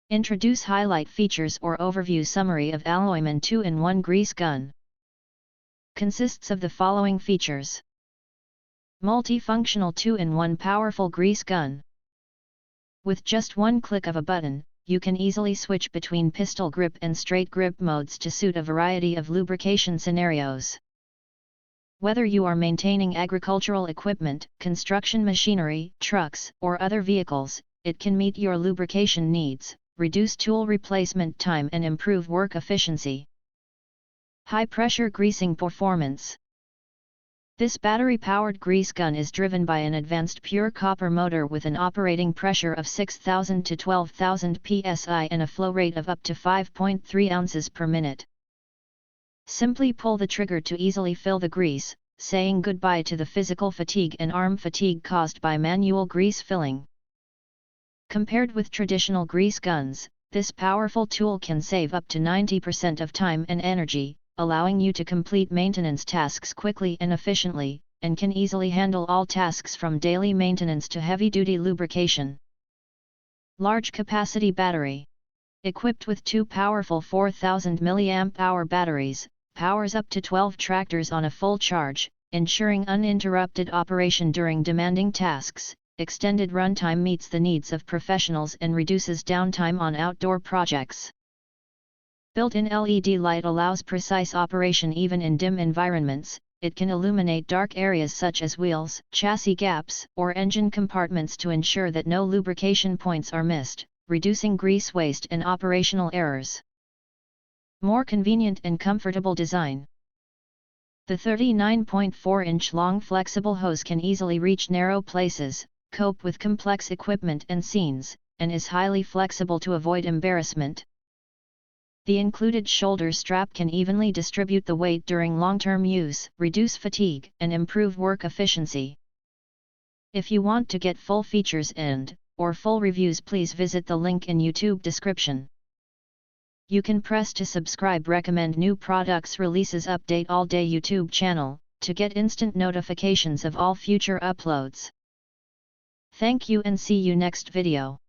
Introduce highlight features or overview summary of Alloyman 2-in-1 grease gun. Consists of the following features. Multifunctional 2-in-1 powerful grease gun. With just one click of a button, you can easily switch between pistol grip and straight grip modes to suit a variety of lubrication scenarios. Whether you are maintaining agricultural equipment, construction machinery, trucks, or other vehicles, it can meet your lubrication needs, reduce tool replacement time and improve work efficiency. High-pressure greasing performance. This battery-powered grease gun is driven by an advanced pure copper motor with an operating pressure of 6,000 to 12,000 psi and a flow rate of up to 5.3 ounces per minute. Simply pull the trigger to easily fill the grease, saying goodbye to the physical fatigue and arm fatigue caused by manual grease filling. Compared with traditional grease guns, this powerful tool can save up to 90% of time and energy, allowing you to complete maintenance tasks quickly and efficiently, and can easily handle all tasks from daily maintenance to heavy-duty lubrication. Large capacity battery. Equipped with two powerful 4000 mAh batteries, powers up to 12 tractors on a full charge, ensuring uninterrupted operation during demanding tasks. Extended runtime meets the needs of professionals and reduces downtime on outdoor projects. Built-in LED light allows precise operation even in dim environments. It can illuminate dark areas such as wheels, chassis gaps, or engine compartments to ensure that no lubrication points are missed, reducing grease waste and operational errors. More convenient and comfortable design. The 39.4-inch long flexible hose can easily reach narrow places, cope with complex equipment and scenes, and is highly flexible to avoid embarrassment. The included shoulder strap can evenly distribute the weight during long-term use, reduce fatigue, and improve work efficiency. If you want to get full features or full reviews, please visit the link in YouTube description. You can press to subscribe, recommend new products releases, update all day YouTube channel, to get instant notifications of all future uploads. Thank you and see you next video.